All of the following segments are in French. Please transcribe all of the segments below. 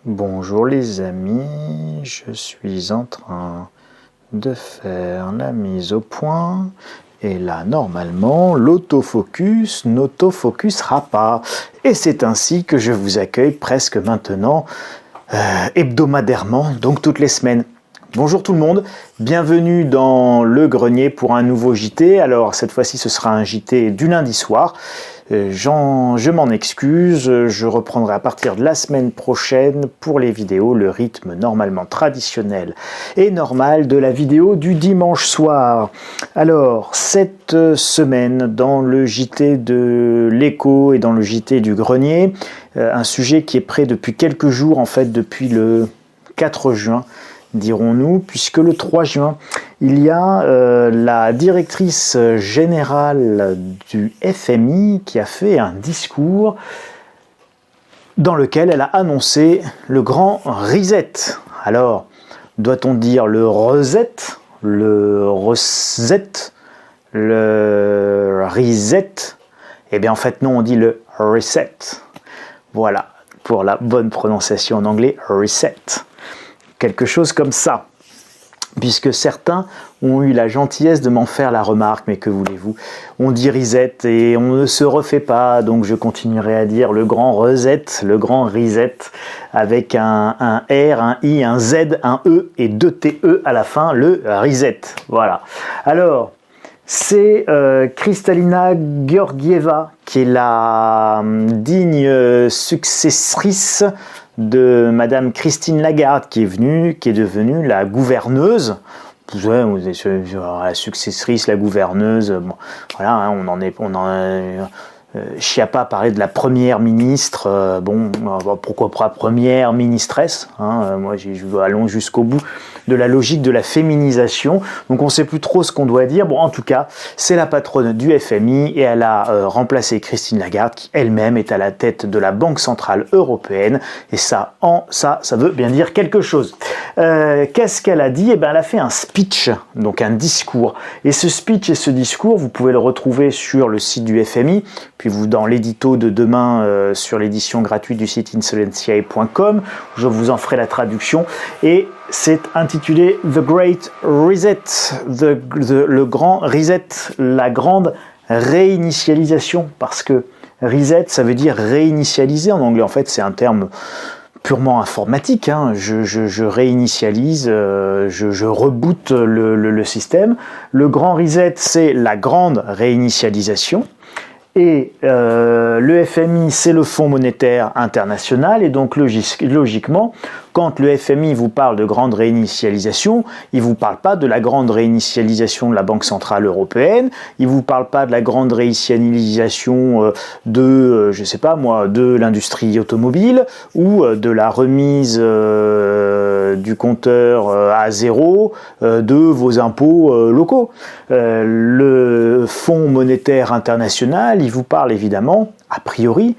Bonjour les amis, je suis en train de faire la mise au point et là normalement l'autofocus n'autofocusera pas et c'est ainsi que je vous accueille presque maintenant hebdomadairement, donc toutes les semaines. Bonjour tout le monde, bienvenue dans le grenier pour un nouveau JT. Alors cette fois-ci ce sera un JT du lundi soir. Je m'en excuse, je reprendrai à partir de la semaine prochaine pour les vidéos le rythme normalement traditionnel et normal de la vidéo du dimanche soir. Alors cette semaine dans le JT de l'écho et dans le JT du grenier, un sujet qui est prêt depuis quelques jours, en fait depuis le 4 juin, dirons-nous, puisque le 3 juin, il y a la directrice générale du FMI qui a fait un discours dans lequel elle a annoncé le grand reset. Alors, doit-on dire le reset, le reset, le reset? Eh bien, en fait, non, on dit le reset. Voilà, pour la bonne prononciation en anglais, reset. Quelque chose comme ça, puisque certains ont eu la gentillesse de m'en faire la remarque, mais que voulez-vous, on dit reset et on ne se refait pas, donc je continuerai à dire le grand reset, le grand reset, avec un R, un I, un Z, un E et deux TE à la fin, le reset, voilà. Alors, c'est Kristalina Georgieva, qui est la digne successrice de Madame Christine Lagarde, qui est devenue la gouverneuse. La successrice, la gouverneuse, bon, voilà, hein, Schiappa parlait de la première ministre, pourquoi pas première ministresse, hein, moi allons jusqu'au bout de la logique de la féminisation, donc on ne sait plus trop ce qu'on doit dire. Bon, en tout cas, c'est la patronne du FMI et elle a remplacé Christine Lagarde, qui elle-même est à la tête de la Banque Centrale Européenne, et ça veut bien dire quelque chose. Qu'est-ce qu'elle a dit? Eh bien, elle a fait un speech, donc un discours, et ce speech et ce discours, vous pouvez le retrouver sur le site du FMI, puis vous dans l'édito de demain sur l'édition gratuite du site insolentiae.com, je vous en ferai la traduction, et c'est intitulé The Great Reset, le grand reset, la grande réinitialisation, parce que reset, ça veut dire réinitialiser en anglais. En fait, c'est un terme purement informatique, hein. Je réinitialise, je reboote le système. Le grand reset, c'est la grande réinitialisation. Et le FMI, c'est le Fonds monétaire international, et donc logiquement, quand le FMI vous parle de grande réinitialisation, il ne vous parle pas de la grande réinitialisation de la Banque Centrale Européenne, il ne vous parle pas de la grande réinitialisation je sais pas moi, de l'industrie automobile, ou de la remise du compteur à zéro de vos impôts locaux. Le Fonds monétaire international, il vous parle évidemment, a priori,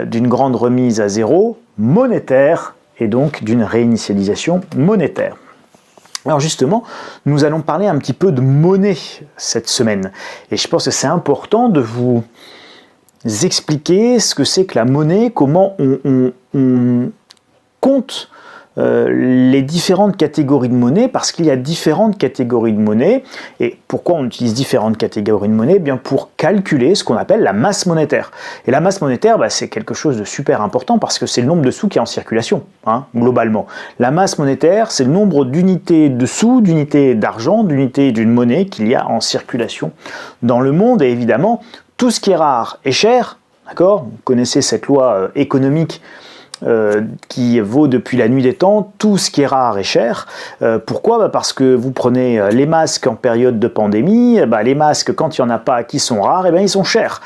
d'une grande remise à zéro monétaire, et donc d'une réinitialisation monétaire. Alors justement, nous allons parler un petit peu de monnaie cette semaine, et je pense que c'est important de vous expliquer ce que c'est que la monnaie, comment on compte les différentes catégories de monnaie, parce qu'il y a différentes catégories de monnaie. Et pourquoi on utilise différentes catégories de monnaie? Eh bien pour calculer ce qu'on appelle la masse monétaire. Et la masse monétaire, c'est quelque chose de super important, parce que c'est le nombre de sous qui est en circulation, hein, globalement. La masse monétaire, c'est le nombre d'unités de sous, d'unités d'argent, d'unités d'une monnaie qu'il y a en circulation dans le monde. Et évidemment, tout ce qui est rare est cher, d'accord? Vous connaissez cette loi économique qui vaut depuis la nuit des temps, tout ce qui est rare est cher. Pourquoi? Parce que vous prenez les masques en période de pandémie, les masques, quand il n'y en a pas qui sont rares, ils sont chers.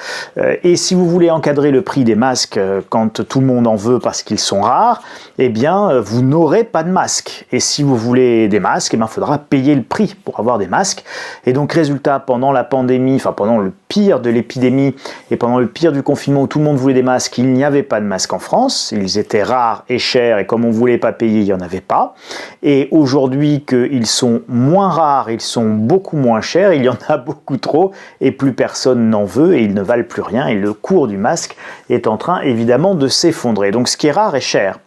Et si vous voulez encadrer le prix des masques quand tout le monde en veut parce qu'ils sont rares, vous n'aurez pas de masques. Et si vous voulez des masques, il faudra payer le prix pour avoir des masques. Et donc résultat, pendant la pandémie, pendant le pire de l'épidémie et pendant le pire du confinement où tout le monde voulait des masques, il n'y avait pas de masques en France. Ils étaient rares et chers et comme on ne voulait pas payer, il n'y en avait pas. Et aujourd'hui qu'ils sont moins rares, ils sont beaucoup moins chers, il y en a beaucoup trop et plus personne n'en veut et ils ne valent plus rien. Et le cours du masque est en train évidemment de s'effondrer. Donc ce qui est rare est cher.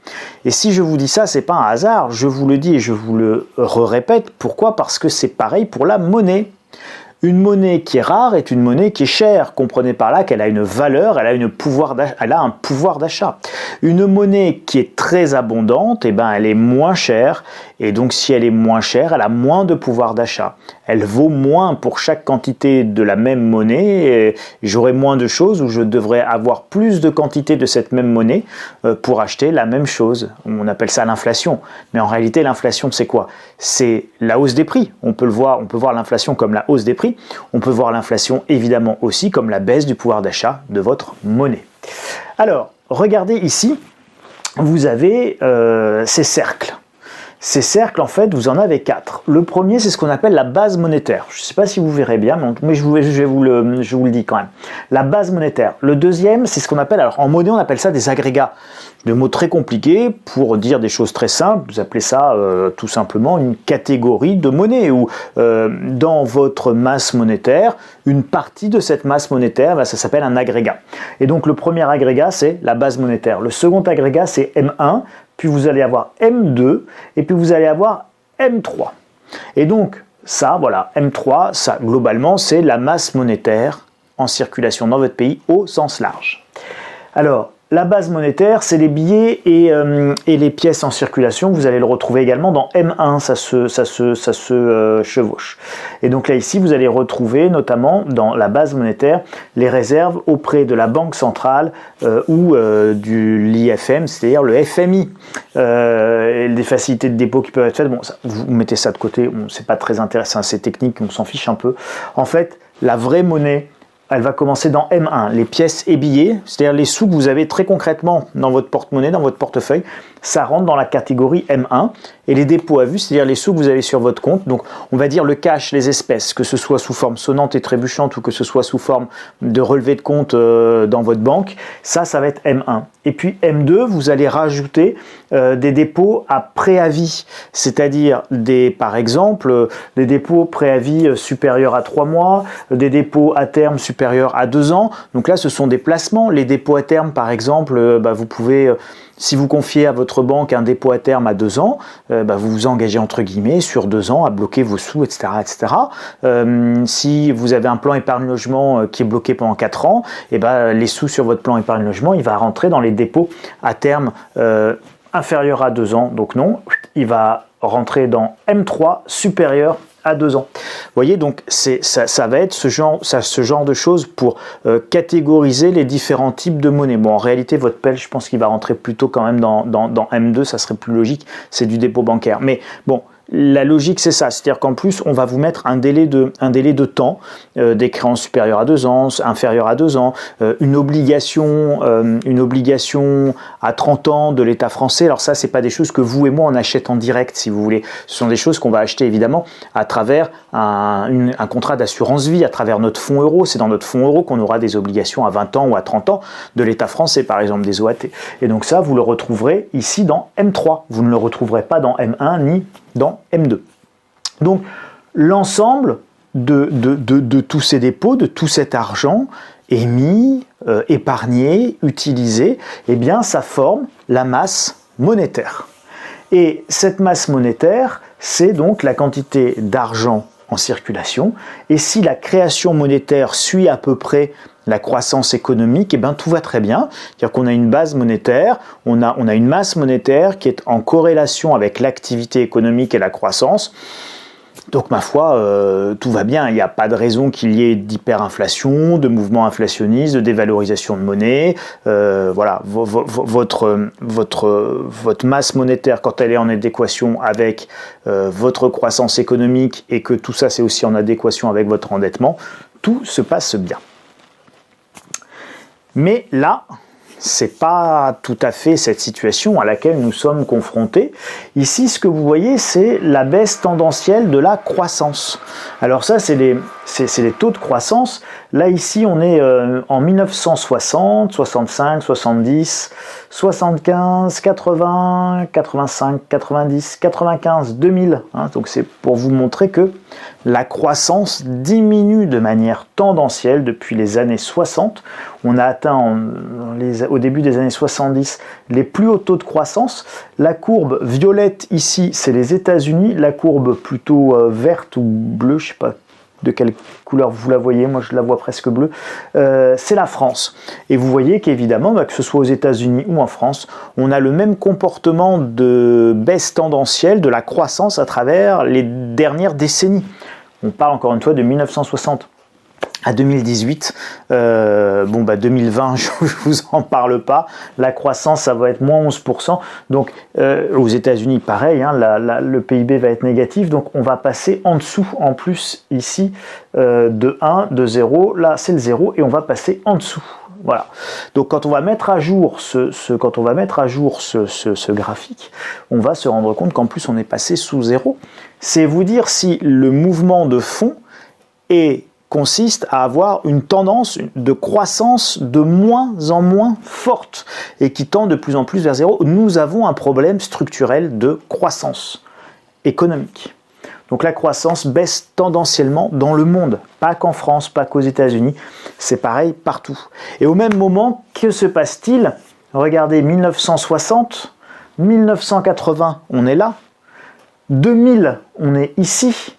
Et si je vous dis ça, c'est pas un hasard, je vous le dis et je vous le répète. Pourquoi? Parce que c'est pareil pour la monnaie. Une monnaie qui est rare est une monnaie qui est chère. Comprenez par là qu'elle a une valeur, elle a un pouvoir d'achat. Une monnaie qui est très abondante, eh ben, elle est moins chère. Et donc, si elle est moins chère, elle a moins de pouvoir d'achat. Elle vaut moins pour chaque quantité de la même monnaie. J'aurai moins de choses où je devrais avoir plus de quantité de cette même monnaie pour acheter la même chose. On appelle ça l'inflation. Mais en réalité, l'inflation, c'est quoi? C'est la hausse des prix. On peut voir l'inflation comme la hausse des prix. On peut voir l'inflation évidemment aussi comme la baisse du pouvoir d'achat de votre monnaie. Alors, regardez ici, vous avez ces cercles. Ces cercles, en fait, vous en avez 4. Le premier, c'est ce qu'on appelle la base monétaire. Je ne sais pas si vous verrez bien, mais je vous le dis quand même. La base monétaire. Le deuxième, c'est ce qu'on appelle, alors en monnaie, on appelle ça des agrégats. Des mots très compliqués pour dire des choses très simples. Vous appelez ça tout simplement une catégorie de monnaie où dans votre masse monétaire, une partie de cette masse monétaire, ça s'appelle un agrégat. Et donc le premier agrégat, c'est la base monétaire. Le second agrégat, c'est M1. Puis vous allez avoir M2, et puis vous allez avoir M3. Et donc, ça, voilà, M3, ça, globalement, c'est la masse monétaire en circulation dans votre pays au sens large. Alors, la base monétaire, c'est les billets et les pièces en circulation. Vous allez le retrouver également dans M1, ça se chevauche. Et donc là, ici, vous allez retrouver notamment dans la base monétaire les réserves auprès de la Banque centrale ou de l'IFM, c'est-à-dire le FMI. Les facilités de dépôt qui peuvent être faites, bon, ça, vous mettez ça de côté, c'est pas très intéressant, c'est technique, on s'en fiche un peu. En fait, la vraie monnaie, elle va commencer dans M1, les pièces et billets, c'est-à-dire les sous que vous avez très concrètement dans votre porte-monnaie, dans votre portefeuille, ça rentre dans la catégorie M1. Et les dépôts à vue, c'est-à-dire les sous que vous avez sur votre compte, donc on va dire le cash, les espèces, que ce soit sous forme sonnante et trébuchante ou que ce soit sous forme de relevé de compte dans votre banque, ça va être M1. Et puis M2, vous allez rajouter des dépôts à préavis, c'est-à-dire par exemple, des dépôts préavis supérieurs à 3 mois, des dépôts à terme supérieurs à 2 ans. Donc là, ce sont des placements. Les dépôts à terme, par exemple, vous pouvez... Si vous confiez à votre banque un dépôt à terme à 2 ans, vous vous engagez entre guillemets sur 2 ans à bloquer vos sous, etc. etc. Si vous avez un plan épargne logement qui est bloqué pendant 4 ans, les sous sur votre plan épargne logement, il va rentrer dans les dépôts à terme inférieurs à 2 ans. Donc non, il va rentrer dans M3 supérieur à 2 ans. Vous voyez, donc ça va être ce genre de choses pour catégoriser les différents types de monnaies. Bon, en réalité, votre PEL, je pense qu'il va rentrer plutôt quand même dans M2, ça serait plus logique, c'est du dépôt bancaire. Mais bon, la logique, c'est ça, c'est-à-dire qu'en plus, on va vous mettre un délai de temps, des créances supérieures à 2 ans, inférieures à 2 ans, une obligation à 30 ans de l'État français. Alors ça, c'est pas des choses que vous et moi, on achète en direct, si vous voulez. Ce sont des choses qu'on va acheter, évidemment, à travers un contrat d'assurance vie, à travers notre fonds euro. C'est dans notre fonds euro qu'on aura des obligations à 20 ans ou à 30 ans de l'État français, par exemple, des OAT. Et donc ça, vous le retrouverez ici dans M3. Vous ne le retrouverez pas dans M1 ni dans M2. Donc, l'ensemble de tous ces dépôts, de tout cet argent émis, épargné, utilisé, eh bien, ça forme la masse monétaire. Et cette masse monétaire, c'est donc la quantité d'argent en circulation. Et si la création monétaire suit à peu près la croissance économique, eh bien, tout va très bien. C'est-à-dire qu'on a une base monétaire, on a une masse monétaire qui est en corrélation avec l'activité économique et la croissance. Donc, ma foi, tout va bien. Il n'y a pas de raison qu'il y ait d'hyperinflation, de mouvements inflationnistes, de dévalorisation de monnaie. Voilà, votre masse monétaire, quand elle est en adéquation avec votre croissance économique et que tout ça, c'est aussi en adéquation avec votre endettement, tout se passe bien. Mais là, c'est pas tout à fait cette situation à laquelle nous sommes confrontés. Ici, ce que vous voyez, c'est la baisse tendancielle de la croissance. Alors ça, c'est c'est les taux de croissance. Là, ici, on est en 1960, 65, 70, 75, 80, 85, 90, 95, 2000. Hein, donc, c'est pour vous montrer que la croissance diminue de manière tendancielle depuis les années 60. On a atteint au début des années 70 les plus hauts taux de croissance. La courbe violette ici, c'est les États-Unis. La courbe plutôt verte ou bleue, je ne sais pas de quelle couleur vous la voyez, moi je la vois presque bleue, c'est la France. Et vous voyez qu'évidemment, que ce soit aux États-Unis ou en France, on a le même comportement de baisse tendancielle de la croissance à travers les dernières décennies. On parle encore une fois de 1960 à 2018, 2020, je vous en parle pas, la croissance ça va être moins 11%, donc aux États-Unis pareil, hein, le PIB va être négatif, donc on va passer en dessous en plus ici de 1, de 0, là c'est le 0 et on va passer en dessous. Voilà. Donc quand on va mettre à jour ce graphique, on va se rendre compte qu'en plus on est passé sous 0. C'est vous dire si le mouvement de fond consiste à avoir une tendance de croissance de moins en moins forte et qui tend de plus en plus vers 0. Nous avons un problème structurel de croissance économique. Donc la croissance baisse tendanciellement dans le monde, pas qu'en France, pas qu'aux États-Unis, c'est pareil partout. Et au même moment, que se passe-t-il? Regardez, 1960, 1980, on est là, 2000, on est ici,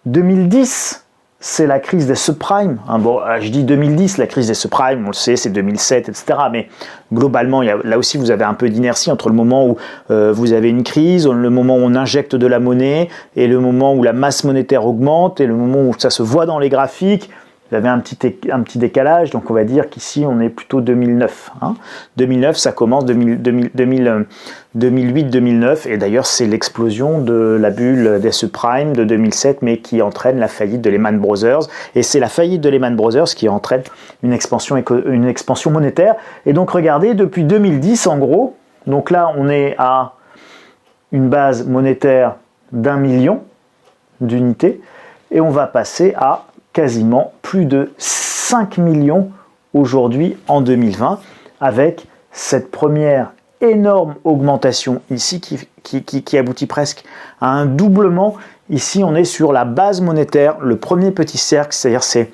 2010, c'est la crise des subprimes. Bon, je dis 2010, la crise des subprimes, on le sait, c'est 2007, etc. Mais globalement, là aussi, vous avez un peu d'inertie entre le moment où vous avez une crise, le moment où on injecte de la monnaie, et le moment où la masse monétaire augmente, et le moment où ça se voit dans les graphiques. Vous avez un petit décalage, donc on va dire qu'ici, on est plutôt 2009. Hein. 2009, ça commence 2008-2009, et d'ailleurs, c'est l'explosion de la bulle des subprimes de 2007, mais qui entraîne la faillite de Lehman Brothers. Et c'est la faillite de Lehman Brothers qui entraîne une expansion monétaire. Et donc, regardez, depuis 2010, en gros, donc là, on est à une base monétaire d'1 million d'unités, et on va passer à quasiment plus de 5 millions aujourd'hui en 2020, avec cette première énorme augmentation ici qui aboutit presque à un doublement. Ici, on est sur la base monétaire, le premier petit cercle, c'est-à-dire c'est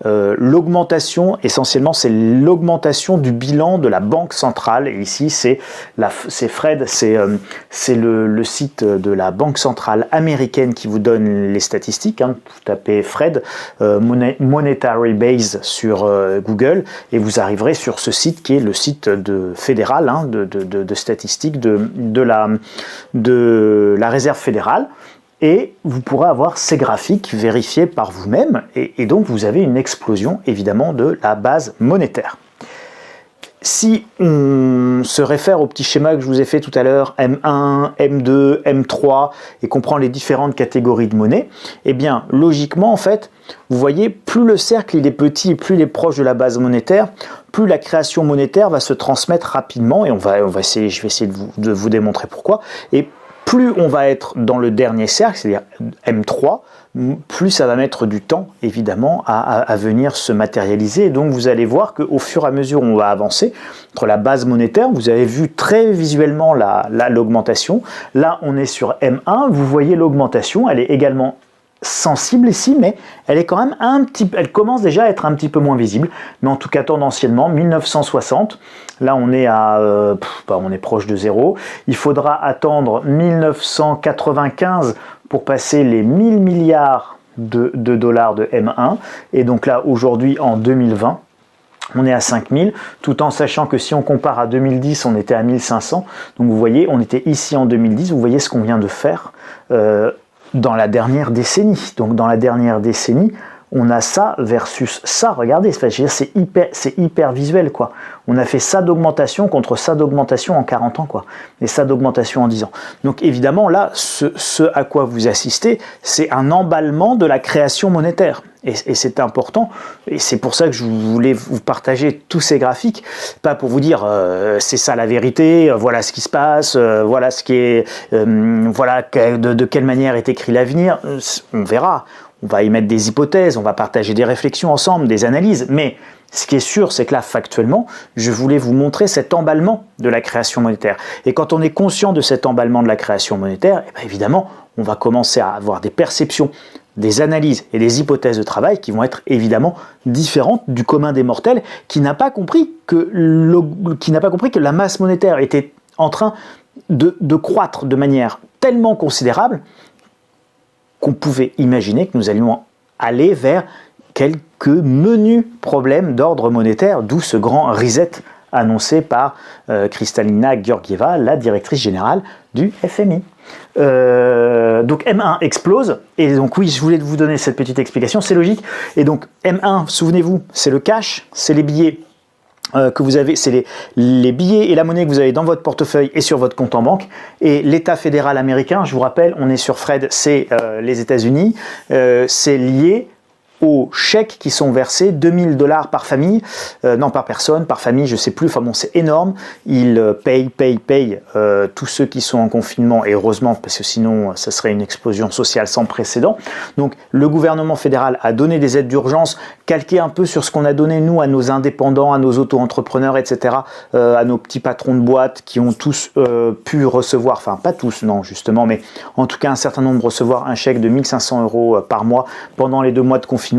l'augmentation, essentiellement c'est l'augmentation du bilan de la banque centrale, et ici c'est Fred, c'est le site de la banque centrale américaine qui vous donne les statistiques, hein. Vous tapez Fred, Monetary Base sur Google, et vous arriverez sur ce site qui est le site fédéral, hein, de statistiques de la Réserve fédérale. Et vous pourrez avoir ces graphiques vérifiés par vous-même, et donc vous avez une explosion évidemment de la base monétaire. Si on se réfère au petit schéma que je vous ai fait tout à l'heure, M1, M2, M3, et qu'on prend les différentes catégories de monnaie, eh bien logiquement en fait, vous voyez, plus le cercle il est petit et plus il est proche de la base monétaire, plus la création monétaire va se transmettre rapidement, et je vais essayer de vous démontrer pourquoi. Et plus on va être dans le dernier cercle, c'est-à-dire M3, plus ça va mettre du temps, évidemment, à venir se matérialiser. Et donc, vous allez voir qu'au fur et à mesure où on va avancer, entre la base monétaire, vous avez vu très visuellement l'augmentation. Là, on est sur M1, vous voyez l'augmentation, elle est également sensible ici, mais elle est quand même elle commence déjà à être un petit peu moins visible, mais en tout cas tendanciellement 1960, là on est on est proche de zéro. Il faudra attendre 1995 pour passer les 1000 milliards de dollars de M1, et donc là aujourd'hui en 2020 on est à 5000, tout en sachant que si on compare à 2010, on était à 1500. Donc vous voyez, on était ici en 2010, vous voyez ce qu'on vient de faire dans la dernière décennie. Donc dans la dernière décennie, on a ça versus ça. Regardez, c'est hyper visuel, quoi. On a fait ça d'augmentation contre ça d'augmentation en 40 ans, quoi. Et ça d'augmentation en 10 ans. Donc évidemment, là, ce à quoi vous assistez, c'est un emballement de la création monétaire. Et c'est important, et c'est pour ça que je voulais vous partager tous ces graphiques, pas pour vous dire c'est ça la vérité, voilà ce qui se passe, voilà ce qui est, voilà de quelle manière est écrit l'avenir. On verra on va émettre des hypothèses, on va partager des réflexions ensemble, des analyses, mais ce qui est sûr, c'est que là, factuellement, je voulais vous montrer cet emballement de la création monétaire. Et quand on est conscient de cet emballement de la création monétaire, eh bien, évidemment, on va commencer à avoir des perceptions, des analyses et des hypothèses de travail qui vont être évidemment différentes du commun des mortels, qui n'a pas compris que la masse monétaire était en train de croître de manière tellement considérable qu'on pouvait imaginer que nous allions aller vers quelques menus problèmes d'ordre monétaire, d'où ce grand reset annoncé par Kristalina Georgieva, la directrice générale du FMI. Donc M1 explose, et donc oui, je voulais vous donner cette petite explication, c'est logique. Et donc M1, souvenez-vous, c'est le cash, c'est les billets que vous avez, c'est les billets et la monnaie que vous avez dans votre portefeuille et sur votre compte en banque. Et l'État fédéral américain, je vous rappelle, on est sur Fred, c'est les États-Unis, c'est lié aux chèques qui sont versés, 2000 $ par famille, non par personne, par famille, je sais plus, enfin bon, c'est énorme. Ils payent tous ceux qui sont en confinement, et heureusement, parce que sinon, ça serait une explosion sociale sans précédent. Donc, le gouvernement fédéral a donné des aides d'urgence, calquées un peu sur ce qu'on a donné, nous, à nos indépendants, à nos auto-entrepreneurs, etc., à nos petits patrons de boîtes qui ont tous pu recevoir, enfin, pas tous, non, justement, mais en tout cas, un certain nombre recevoir un chèque de 1500 € par mois pendant les 2 mois de confinement,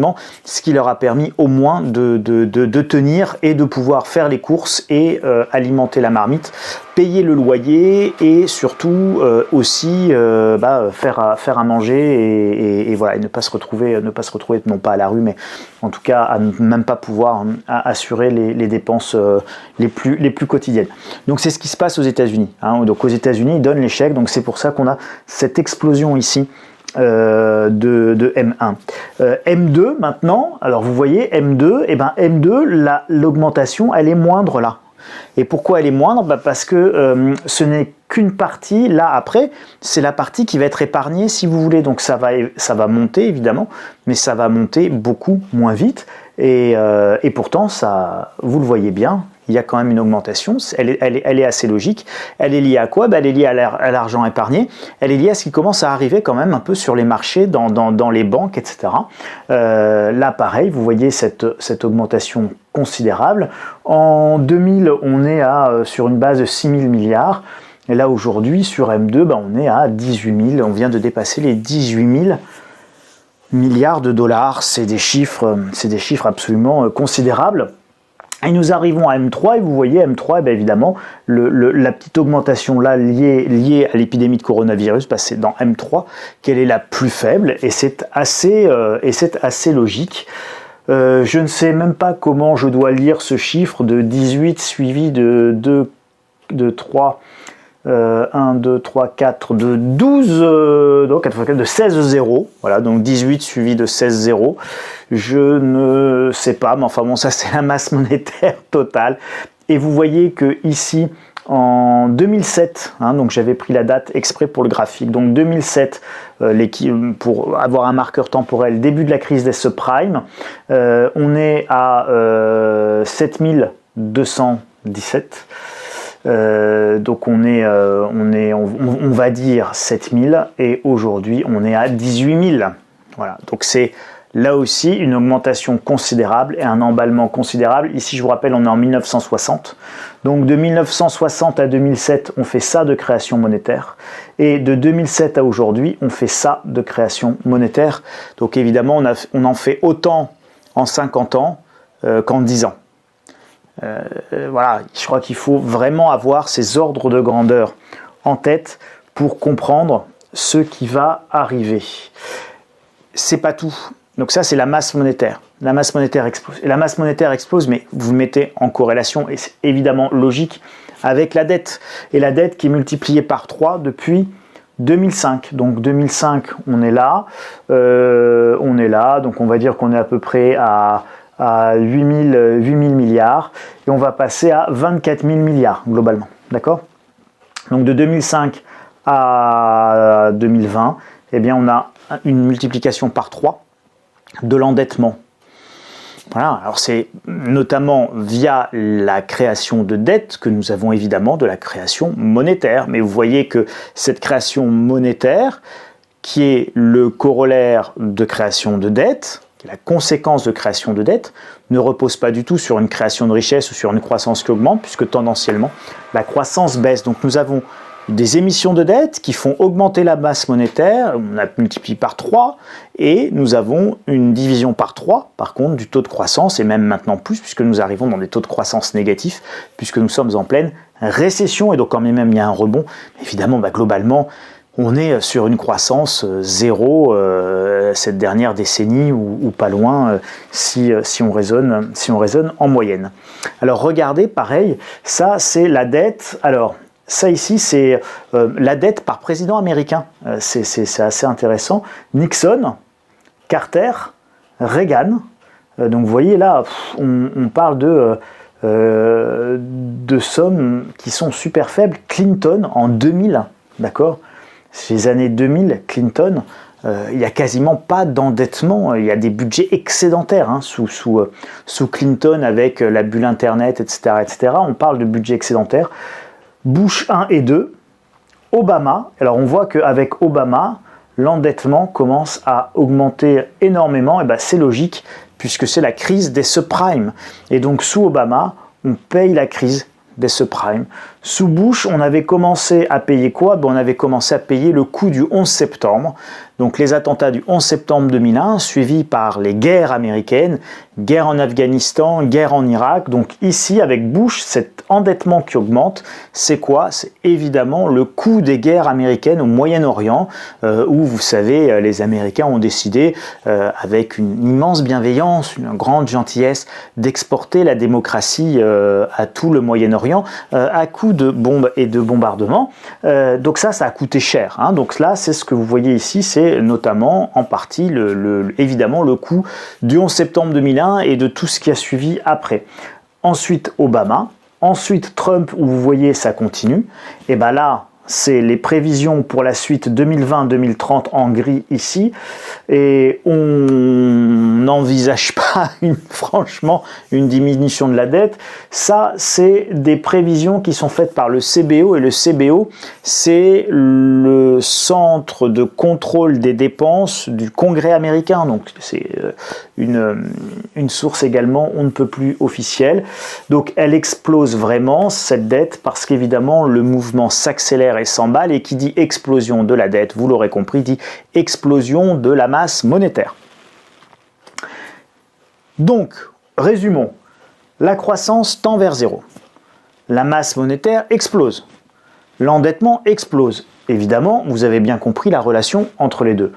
ce qui leur a permis au moins de tenir et de pouvoir faire les courses et alimenter la marmite, payer le loyer et surtout aussi faire à manger et voilà, et ne pas se retrouver non pas à la rue, mais en tout cas à ne même pas pouvoir assurer les dépenses les plus quotidiennes. Donc c'est ce qui se passe aux États-Unis. Donc aux États-Unis, ils donnent les chèques, donc c'est pour ça qu'on a cette explosion ici de M1. M2 maintenant, alors vous voyez M2, et ben M2, l'augmentation elle est moindre là. Et pourquoi elle est moindre? Parce que ce n'est qu'une partie, là après, c'est la partie qui va être épargnée si vous voulez, donc ça va monter évidemment, mais ça va monter beaucoup moins vite, et pourtant, ça, vous le voyez bien, il y a quand même une augmentation, elle est assez logique. Elle est liée à quoi? Elle est liée à l'argent épargné, elle est liée à ce qui commence à arriver quand même un peu sur les marchés, dans les banques, etc. Là, pareil, vous voyez cette augmentation considérable. En 2000, on est sur une base de 6 000 milliards, et là aujourd'hui, sur M2, on est à 18 000, on vient de dépasser les 18 000 milliards de dollars, c'est des chiffres absolument considérables. Et nous arrivons à M3, et vous voyez M3, évidemment, la petite augmentation là liée à l'épidémie de coronavirus, c'est dans M3 qu'elle est la plus faible, et c'est assez logique. Je ne sais même pas comment je dois lire ce chiffre de 18 suivi de 3, 1, 2, 3, 4, de 12, donc 4 fois 4, de 16 zéros, voilà, donc 18 suivi de 16 zéros, je ne sais pas, mais enfin bon, ça c'est la masse monétaire totale, et vous voyez que ici, en 2007, donc j'avais pris la date exprès pour le graphique, donc 2007, pour avoir un marqueur temporel, début de la crise des subprimes, on est à 7217, donc on va dire 7000, et aujourd'hui on est à 18 000. Voilà, donc c'est là aussi une augmentation considérable et un emballement considérable. Ici, je vous rappelle, on est en 1960. Donc de 1960 à 2007, on fait ça de création monétaire. Et de 2007 à aujourd'hui, on fait ça de création monétaire. Donc évidemment, on en fait autant en 50 ans qu'en 10 ans. Voilà, je crois qu'il faut vraiment avoir ces ordres de grandeur en tête pour comprendre ce qui va arriver. C'est pas tout. Donc ça, c'est la masse monétaire. La masse monétaire explose. Et la masse monétaire explose, mais vous mettez en corrélation, et c'est évidemment logique, avec la dette. Et la dette qui est multipliée par 3 depuis 2005. Donc 2005, on est là. Donc on va dire qu'on est à peu près à 8 000 milliards. Et on va passer à 24 000 milliards, globalement. D'accord? Donc de 2005 à 2020, eh bien, on a une multiplication par 3 de l'endettement. Voilà, alors c'est notamment via la création de dettes que nous avons évidemment de la création monétaire. Mais vous voyez que cette création monétaire, qui est le corollaire de création de dette, la conséquence de création de dette, ne repose pas du tout sur une création de richesse ou sur une croissance qui augmente, puisque tendanciellement, la croissance baisse. Donc nous avons des émissions de dette qui font augmenter la masse monétaire, on a multiplié par 3, et nous avons une division par 3, par contre, du taux de croissance, et même maintenant plus, puisque nous arrivons dans des taux de croissance négatifs, puisque nous sommes en pleine récession, et donc quand même il y a un rebond, évidemment, globalement, on est sur une croissance zéro cette dernière décennie ou pas loin si on raisonne en moyenne. Alors regardez, pareil, ça c'est la dette. Alors ça ici c'est la dette par président américain. C'est assez intéressant. Nixon, Carter, Reagan. Donc vous voyez là, on parle de sommes qui sont super faibles. Clinton en 2000, d'accord ? Ces années 2000, Clinton, il n'y a quasiment pas d'endettement, il y a des budgets excédentaires sous Clinton avec la bulle Internet, etc., etc. On parle de budget excédentaire. Bush 1 et 2, Obama, alors on voit qu'avec Obama, l'endettement commence à augmenter énormément, et c'est logique, puisque c'est la crise des subprimes. Et donc sous Obama, on paye la crise des subprimes. Sous Bush, on avait commencé à payer quoi ? On avait commencé à payer le coût du 11 septembre. Donc les attentats du 11 septembre 2001, suivis par les guerres américaines, guerre en Afghanistan, guerre en Irak. Donc ici, avec Bush, cet endettement qui augmente, c'est quoi ? C'est évidemment le coût des guerres américaines au Moyen-Orient, où, vous savez, les Américains ont décidé, avec une immense bienveillance, une grande gentillesse, d'exporter la démocratie à tout le Moyen-Orient, à coup de bombes et de bombardements. Donc ça a coûté cher. Donc là, c'est ce que vous voyez ici, c'est notamment en partie évidemment le coût du 11 septembre 2001 et de tout ce qui a suivi après. Ensuite Obama, ensuite Trump, où vous voyez ça continue, et là c'est les prévisions pour la suite 2020-2030 en gris ici, et on n'envisage pas franchement une diminution de la dette. Ça, c'est des prévisions qui sont faites par le CBO, et le CBO, c'est le centre de contrôle des dépenses du Congrès américain, donc c'est une source également on ne peut plus officielle. Donc elle explose vraiment, cette dette, parce qu'évidemment le mouvement s'accélère et s'emballe, et qui dit explosion de la dette, vous l'aurez compris, dit explosion de la masse monétaire. Donc, résumons, la croissance tend vers zéro, la masse monétaire explose, l'endettement explose. Évidemment, vous avez bien compris la relation entre les deux.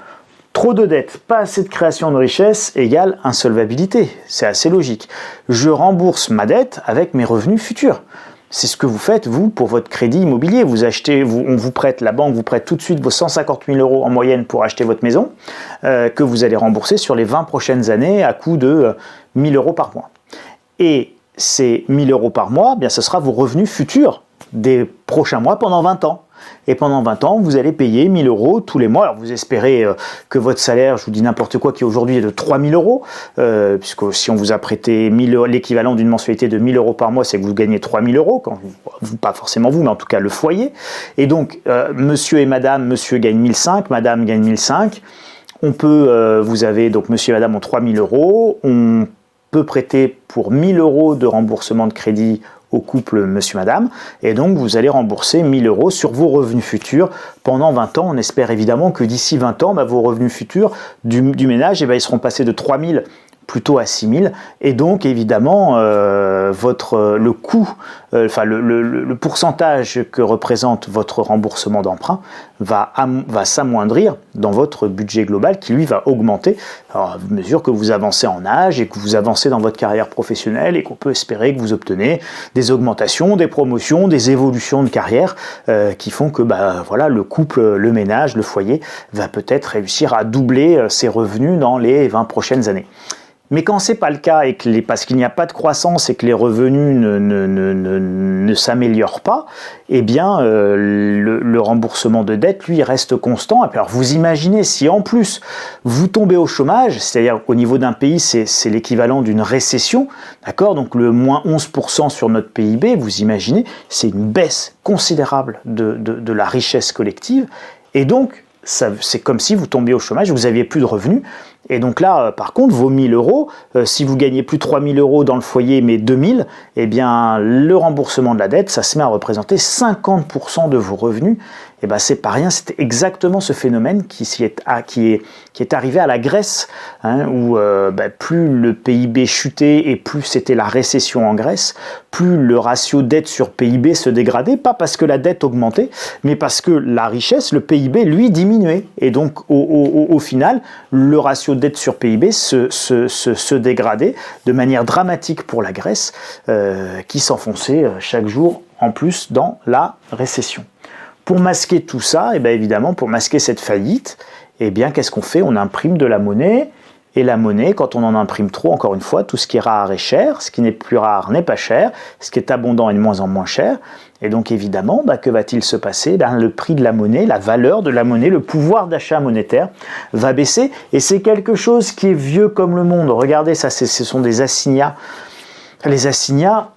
Trop de dettes, pas assez de création de richesse égale insolvabilité, c'est assez logique. Je rembourse ma dette avec mes revenus futurs. C'est ce que vous faites, vous, pour votre crédit immobilier. Vous achetez, on vous prête, la banque vous prête tout de suite vos 150 000 euros en moyenne pour acheter votre maison, que vous allez rembourser sur les 20 prochaines années à coût de 1 000 euros par mois. Et ces 1 000 euros par mois, ce sera vos revenus futurs des prochains mois pendant 20 ans. Et pendant 20 ans, vous allez payer 1 000 euros tous les mois. Alors vous espérez que votre salaire, je vous dis n'importe quoi, qui aujourd'hui est de 3 000 euros, puisque si on vous a prêté l'équivalent d'une mensualité de 1 000 euros par mois, c'est que vous gagnez 3 000 euros, pas forcément vous, mais en tout cas le foyer. Et donc, monsieur et madame, monsieur gagne 1 500, madame gagne 1 500. On peut, vous avez, donc monsieur et madame ont 3 000 euros, on peut prêter pour 1 000 euros de remboursement de crédit au couple monsieur-madame, et donc vous allez rembourser 1 000 euros sur vos revenus futurs pendant 20 ans. On espère évidemment que d'ici 20 ans, vos revenus futurs du ménage, ils seront passés de 3 000 plutôt à 6 000, et donc évidemment le coût, le pourcentage que représente votre remboursement d'emprunt va s'amoindrir dans votre budget global, qui lui va augmenter à mesure que vous avancez en âge et que vous avancez dans votre carrière professionnelle, et qu'on peut espérer que vous obtenez des augmentations, des promotions, des évolutions de carrière qui font que le couple, le ménage, le foyer va peut-être réussir à doubler ses revenus dans les 20 prochaines années. Mais quand ce n'est pas le cas, et parce qu'il n'y a pas de croissance et que les revenus ne s'améliorent pas, le remboursement de dette, lui, reste constant. Et puis alors vous imaginez, si en plus vous tombez au chômage, c'est-à-dire qu'au niveau d'un pays, c'est l'équivalent d'une récession, d'accord ? Donc le moins 11% sur notre PIB, vous imaginez, c'est une baisse considérable de la richesse collective. Et donc, c'est comme si vous tombiez au chômage, vous n'aviez plus de revenus. Et donc là, par contre, vos 1000 euros, si vous gagnez plus 3000 euros dans le foyer, mais 2000, eh bien, le remboursement de la dette, ça se met à représenter 50% de vos revenus. Et ben, c'est pas rien, c'est exactement ce phénomène qui est arrivé à la Grèce, hein, où plus le PIB chutait et plus c'était la récession en Grèce, plus le ratio dette sur PIB se dégradait, pas parce que la dette augmentait, mais parce que la richesse, le PIB, lui, diminuait. Et donc, au final, le ratio dette sur PIB se dégradait de manière dramatique pour la Grèce, qui s'enfonçait chaque jour en plus dans la récession. Pour masquer tout ça, et bien évidemment, pour masquer cette faillite, eh bien, qu'est-ce qu'on fait? On imprime de la monnaie, et la monnaie, quand on en imprime trop, encore une fois, tout ce qui est rare est cher, ce qui n'est plus rare n'est pas cher, ce qui est abondant est de moins en moins cher, et donc évidemment, que va-t-il se passer? Le prix de la monnaie, la valeur de la monnaie, le pouvoir d'achat monétaire va baisser, et c'est quelque chose qui est vieux comme le monde. Regardez, ça, ce sont des assignats. Les assignats...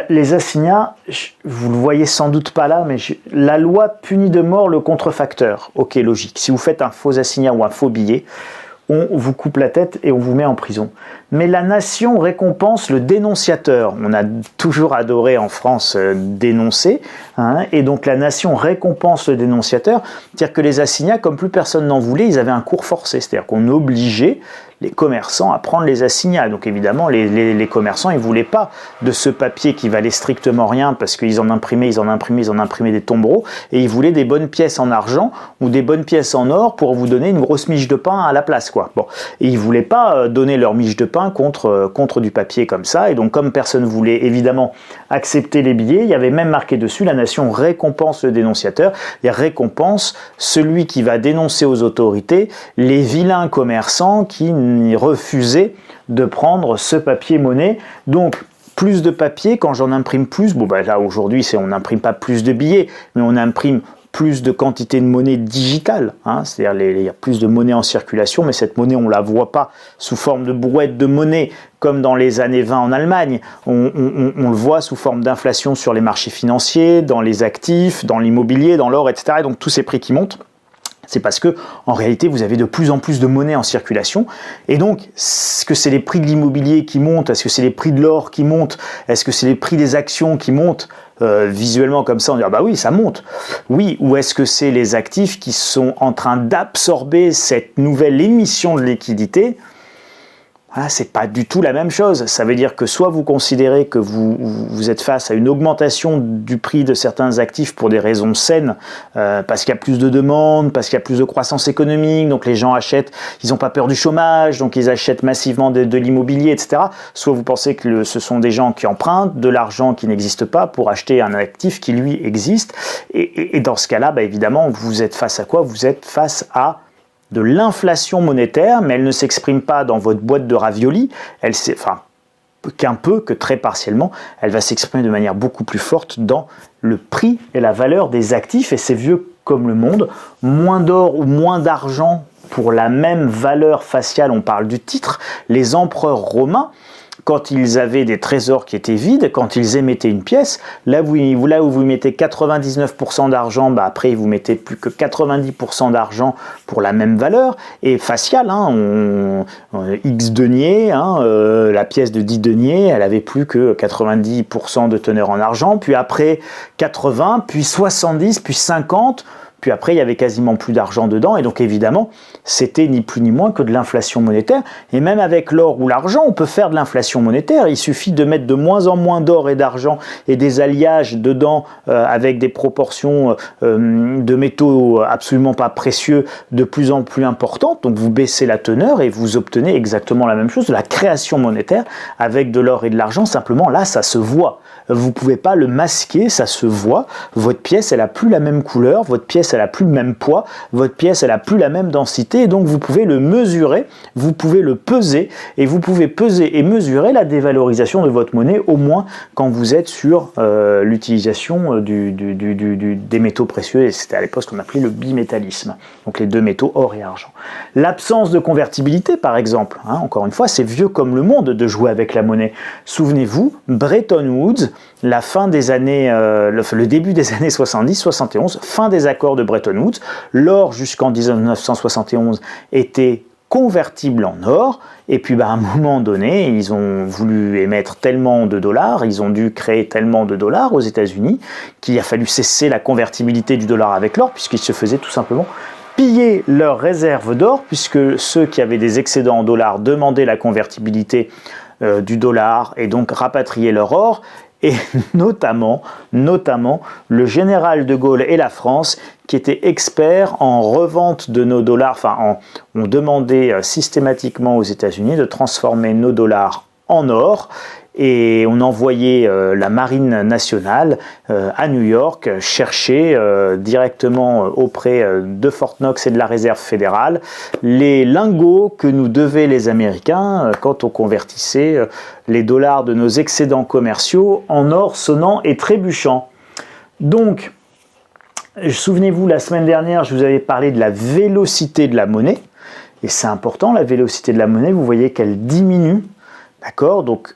Les assignats, vous le voyez sans doute pas là, mais la loi punit de mort le contrefacteur. Ok, logique. Si vous faites un faux assignat ou un faux billet, on vous coupe la tête et on vous met en prison. Mais la nation récompense le dénonciateur. On a toujours adoré en France dénoncer, hein, et donc la nation récompense le dénonciateur. C'est-à-dire que les assignats, comme plus personne n'en voulait, ils avaient un cours forcé. C'est-à-dire qu'on obligeait les commerçants à prendre les assignats. Donc évidemment, les commerçants, ils ne voulaient pas de ce papier qui valait strictement rien parce qu'ils en imprimaient des tombereaux, et ils voulaient des bonnes pièces en argent ou des bonnes pièces en or pour vous donner une grosse miche de pain à la place, quoi. Bon. Et ils ne voulaient pas donner leur miche de pain contre du papier comme ça. Et donc, comme personne ne voulait évidemment accepter les billets, il y avait même marqué dessus, la nation récompense le dénonciateur, et récompense celui qui va dénoncer aux autorités les vilains commerçants qui refusaient de prendre ce papier monnaie. Donc, plus de papier, quand j'en imprime plus, là aujourd'hui on n'imprime pas plus de billets, mais on imprime plus de quantité de monnaie digitale, hein, c'est-à-dire il y a plus de monnaie en circulation, mais cette monnaie on ne la voit pas sous forme de brouette de monnaie comme dans les années 20 en Allemagne, on le voit sous forme d'inflation sur les marchés financiers, dans les actifs, dans l'immobilier, dans l'or, etc. Et donc tous ces prix qui montent, c'est parce que, en réalité, vous avez de plus en plus de monnaie en circulation. Et donc, est-ce que c'est les prix de l'immobilier qui montent? Est-ce que c'est les prix de l'or qui montent? Est-ce que c'est les prix des actions qui montent? Visuellement comme ça, on dit ah bah oui, ça monte. Oui, ou est-ce que c'est les actifs qui sont en train d'absorber cette nouvelle émission de liquidité? C'est pas du tout la même chose. Ça veut dire que soit vous considérez que vous êtes face à une augmentation du prix de certains actifs pour des raisons saines, parce qu'il y a plus de demandes, parce qu'il y a plus de croissance économique, donc les gens achètent, ils n'ont pas peur du chômage, donc ils achètent massivement de l'immobilier, etc. Soit vous pensez que ce sont des gens qui empruntent de l'argent qui n'existe pas pour acheter un actif qui lui existe. Et dans ce cas-là, évidemment, vous êtes face à quoi? Vous êtes face à de l'inflation monétaire, mais elle ne s'exprime pas dans votre boîte de raviolis, que très partiellement, elle va s'exprimer de manière beaucoup plus forte dans le prix et la valeur des actifs, et c'est vieux comme le monde. Moins d'or ou moins d'argent pour la même valeur faciale, on parle du titre. Les empereurs romains, quand ils avaient des trésors qui étaient vides, quand ils émettaient une pièce, là où vous mettez 99% d'argent, après vous mettez plus que 90% d'argent pour la même valeur, et faciale, X deniers, la pièce de 10 deniers, elle avait plus que 90% de teneur en argent, puis après 80, puis 70, puis 50, puis après, il y avait quasiment plus d'argent dedans, et donc évidemment, c'était ni plus ni moins que de l'inflation monétaire. Et même avec l'or ou l'argent, on peut faire de l'inflation monétaire. Il suffit de mettre de moins en moins d'or et d'argent et des alliages dedans avec des proportions de métaux absolument pas précieux de plus en plus importantes. Donc vous baissez la teneur et vous obtenez exactement la même chose, de la création monétaire avec de l'or et de l'argent. Simplement, là, ça se voit. Vous ne pouvez pas le masquer, ça se voit. Votre pièce, elle n'a plus la même couleur. Votre pièce, pièce elle a plus le même poids, votre pièce elle a plus la même densité, et donc vous pouvez le mesurer, vous pouvez le peser, et vous pouvez peser et mesurer la dévalorisation de votre monnaie, au moins quand vous êtes sur l'utilisation des métaux précieux, et c'était à l'époque ce qu'on appelait le bimétallisme, donc les deux métaux or et argent. L'absence de convertibilité par exemple, hein, encore une fois c'est vieux comme le monde de jouer avec la monnaie. Souvenez-vous, Bretton Woods, la fin des années, le début des années 70-71, fin des accords de Bretton Woods, l'or jusqu'en 1971 était convertible en or, et puis à un moment donné, ils ont voulu émettre tellement de dollars, ils ont dû créer tellement de dollars aux États-Unis qu'il a fallu cesser la convertibilité du dollar avec l'or, puisqu'ils se faisaient tout simplement piller leurs réserves d'or, puisque ceux qui avaient des excédents en dollars demandaient la convertibilité du dollar et donc rapatrier leur or, et notamment le général de Gaulle et la France qui étaient experts en revente de nos dollars, ont demandé systématiquement aux États-Unis de transformer nos dollars en or, et on envoyait la marine nationale à New York chercher directement auprès de Fort Knox et de la réserve fédérale les lingots que nous devaient les Américains quand on convertissait les dollars de nos excédents commerciaux en or sonnant et trébuchant. Donc, souvenez-vous, la semaine dernière, je vous avais parlé de la vélocité de la monnaie, et c'est important, la vélocité de la monnaie, vous voyez qu'elle diminue. D'accord, donc,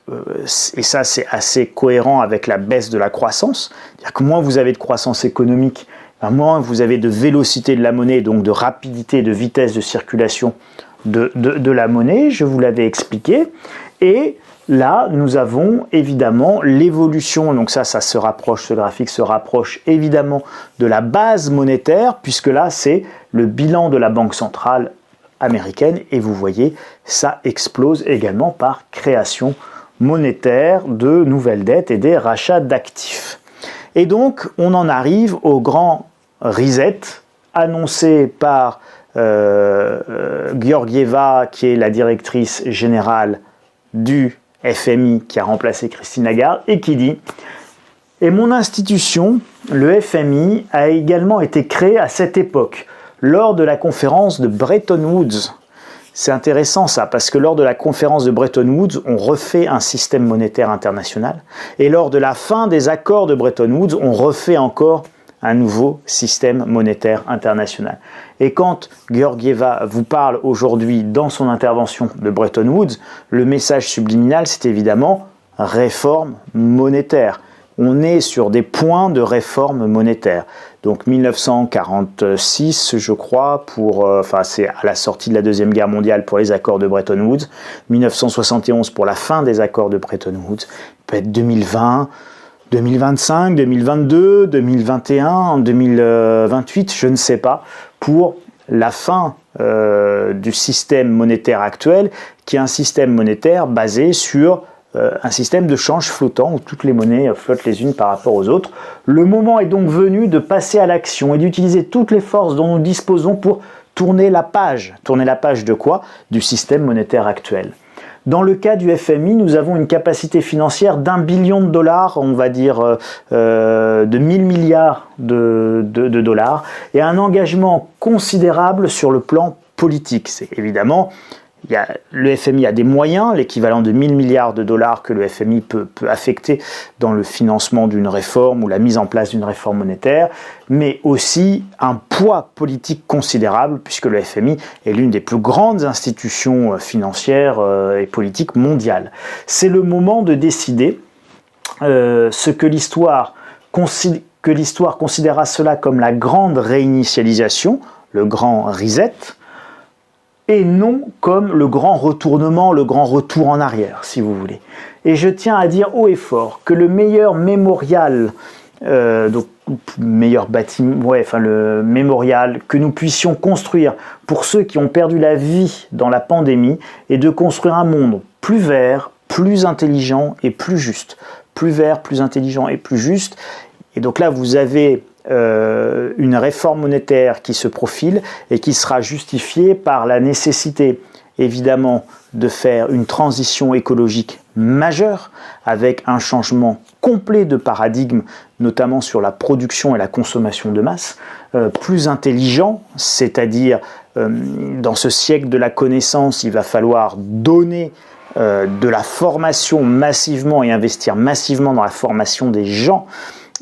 et ça c'est assez cohérent avec la baisse de la croissance. C'est-à-dire que moins vous avez de croissance économique, moins vous avez de vélocité de la monnaie, donc de rapidité, de vitesse de circulation de la monnaie, je vous l'avais expliqué. Et là, nous avons évidemment l'évolution, donc ça se rapproche, ce graphique se rapproche évidemment de la base monétaire, puisque là c'est le bilan de la Banque centrale américaine, et vous voyez, ça explose également par création monétaire de nouvelles dettes et des rachats d'actifs. Et donc, on en arrive au grand reset annoncé par Georgieva, qui est la directrice générale du FMI, qui a remplacé Christine Lagarde, et qui dit « Et mon institution, le FMI, a également été créée à cette époque, lors de la conférence de Bretton Woods. » C'est intéressant ça, parce que lors de la conférence de Bretton Woods, on refait un système monétaire international. Et lors de la fin des accords de Bretton Woods, on refait encore un nouveau système monétaire international. Et quand Georgieva vous parle aujourd'hui dans son intervention de Bretton Woods, le message subliminal, c'est évidemment réforme monétaire. On est sur des points de réforme monétaire. Donc 1946, je crois, c'est à la sortie de la Deuxième Guerre mondiale pour les accords de Bretton Woods, 1971 pour la fin des accords de Bretton Woods, peut-être 2020, 2025, 2022, 2021, 2028, je ne sais pas, pour la fin du système monétaire actuel, qui est un système monétaire basé sur un système de change flottant où toutes les monnaies flottent les unes par rapport aux autres. Le moment est donc venu de passer à l'action et d'utiliser toutes les forces dont nous disposons pour tourner la page. Tourner la page de quoi? Du système monétaire actuel. Dans le cas du FMI, nous avons une capacité financière d'1 billion de dollars, on va dire de 1000 milliards de dollars, et un engagement considérable sur le plan politique. C'est évidemment... le FMI a des moyens, l'équivalent de 1000 milliards de dollars que le FMI peut affecter dans le financement d'une réforme ou la mise en place d'une réforme monétaire, mais aussi un poids politique considérable, puisque le FMI est l'une des plus grandes institutions financières et politiques mondiales. C'est le moment de décider ce que l'histoire considérera cela comme la grande réinitialisation, le grand reset, et non comme le grand retournement, le grand retour en arrière, si vous voulez. Et je tiens à dire haut et fort que le meilleur mémorial, le mémorial que nous puissions construire pour ceux qui ont perdu la vie dans la pandémie, est de construire un monde plus vert, plus intelligent et plus juste. Plus vert, plus intelligent et plus juste. Et donc là, vous avez une réforme monétaire qui se profile et qui sera justifiée par la nécessité, évidemment, de faire une transition écologique majeure avec un changement complet de paradigme, notamment sur la production et la consommation de masse, plus intelligent, c'est-à-dire dans ce siècle de la connaissance, il va falloir donner de la formation massivement et investir massivement dans la formation des gens,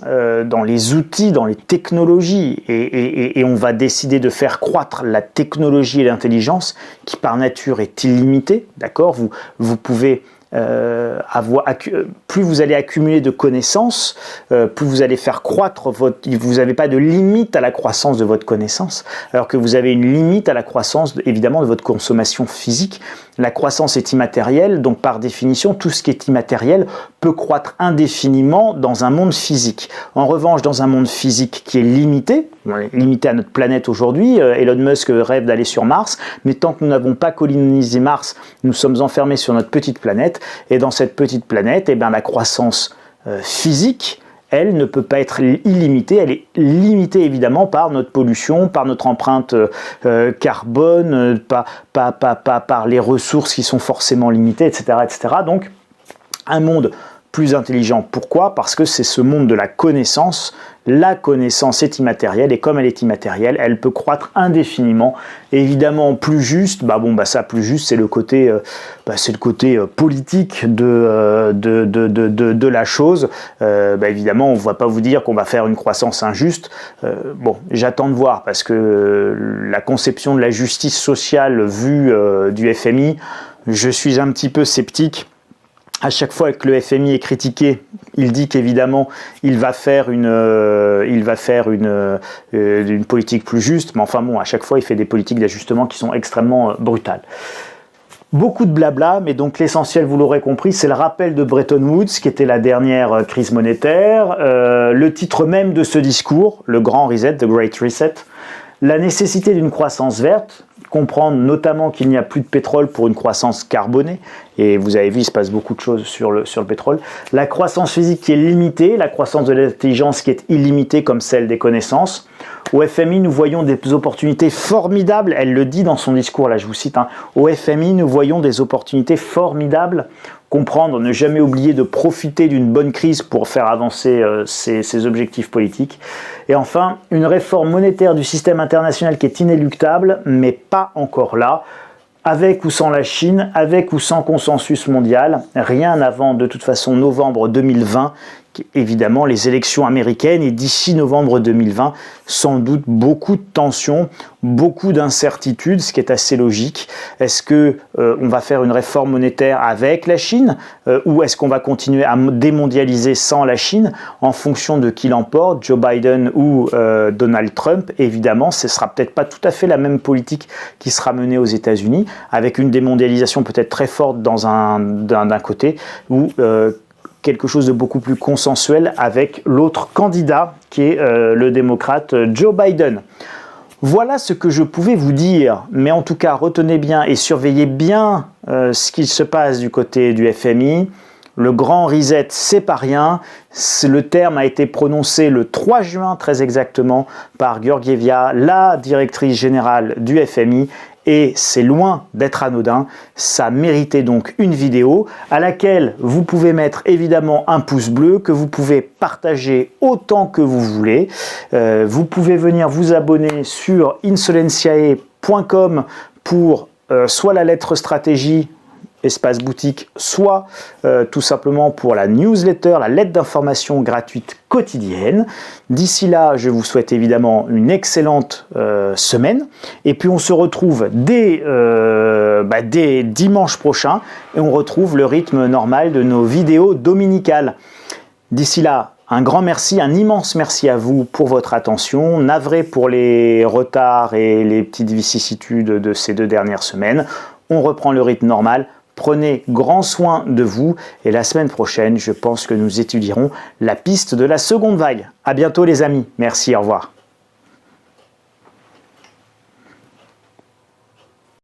dans les outils, dans les technologies, et on va décider de faire croître la technologie et l'intelligence qui par nature est illimitée, d'accord ? Vous pouvez plus vous allez accumuler de connaissances, plus vous allez faire croître vous n'avez pas de limite à la croissance de votre connaissance, alors que vous avez une limite à la croissance évidemment de votre consommation physique. La croissance est immatérielle, donc par définition, tout ce qui est immatériel peut croître indéfiniment dans un monde physique. En revanche, dans un monde physique qui est limité, on est limité à notre planète aujourd'hui, Elon Musk rêve d'aller sur Mars, mais tant que nous n'avons pas colonisé Mars, nous sommes enfermés sur notre petite planète, et dans cette petite planète, eh bien, la croissance physique, elle ne peut pas être illimitée, elle est limitée évidemment par notre pollution, par notre empreinte carbone, par les ressources qui sont forcément limitées, etc., etc. Donc, un monde plus intelligent. Pourquoi ? Parce que c'est ce monde de la connaissance. La connaissance est immatérielle et comme elle est immatérielle, elle peut croître indéfiniment. Et évidemment, plus juste, ça plus juste, c'est le côté, politique de la chose. Évidemment, on ne va pas vous dire qu'on va faire une croissance injuste. J'attends de voir parce que la conception de la justice sociale vue du FMI, je suis un petit peu sceptique. À chaque fois que le FMI est critiqué, il dit qu'évidemment il va faire une politique plus juste, mais enfin bon, à chaque fois il fait des politiques d'ajustement qui sont extrêmement brutales. Beaucoup de blabla, mais donc l'essentiel, vous l'aurez compris, c'est le rappel de Bretton Woods, qui était la dernière crise monétaire, le titre même de ce discours, le Grand Reset, The Great Reset, la nécessité d'une croissance verte, comprendre notamment qu'il n'y a plus de pétrole pour une croissance carbonée, et vous avez vu, il se passe beaucoup de choses sur le pétrole, la croissance physique qui est limitée, la croissance de l'intelligence qui est illimitée comme celle des connaissances. Au FMI, nous voyons des opportunités formidables, elle le dit dans son discours, là je vous cite, au FMI, nous voyons des opportunités formidables, comprendre, ne jamais oublier de profiter d'une bonne crise pour faire avancer ses objectifs politiques. Et enfin, une réforme monétaire du système international qui est inéluctable, mais pas encore là, avec ou sans la Chine, avec ou sans consensus mondial, rien avant de toute façon novembre 2020, évidemment les élections américaines, et d'ici novembre 2020, sans doute beaucoup de tensions, beaucoup d'incertitudes, ce qui est assez logique. Est-ce que on va faire une réforme monétaire avec la Chine ou est-ce qu'on va continuer à démondialiser sans la Chine en fonction de qui l'emporte, Joe Biden ou Donald Trump? Évidemment, ce ne sera peut-être pas tout à fait la même politique qui sera menée aux États-Unis, avec une démondialisation peut-être très forte d'un côté, ou quelque chose de beaucoup plus consensuel avec l'autre candidat qui est le démocrate Joe Biden. Voilà ce que je pouvais vous dire, mais en tout cas retenez bien et surveillez bien ce qu'il se passe du côté du FMI. Le grand reset, c'est pas rien. Le terme a été prononcé le 3 juin très exactement par Georgieva, la directrice générale du FMI. Et c'est loin d'être anodin, ça méritait donc une vidéo à laquelle vous pouvez mettre évidemment un pouce bleu, que vous pouvez partager autant que vous voulez. Vous pouvez venir vous abonner sur insolentiae.com pour soit la lettre stratégie, espace boutique, soit tout simplement pour la newsletter, la lettre d'information gratuite quotidienne. D'ici là, je vous souhaite évidemment une excellente semaine. Et puis on se retrouve dès dimanche prochain et on retrouve le rythme normal de nos vidéos dominicales. D'ici là, un grand merci, un immense merci à vous pour votre attention. Navré pour les retards et les petites vicissitudes de ces 2 dernières semaines. On reprend le rythme normal. Prenez grand soin de vous et la semaine prochaine, je pense que nous étudierons la piste de la seconde vague. À bientôt les amis. Merci, au revoir.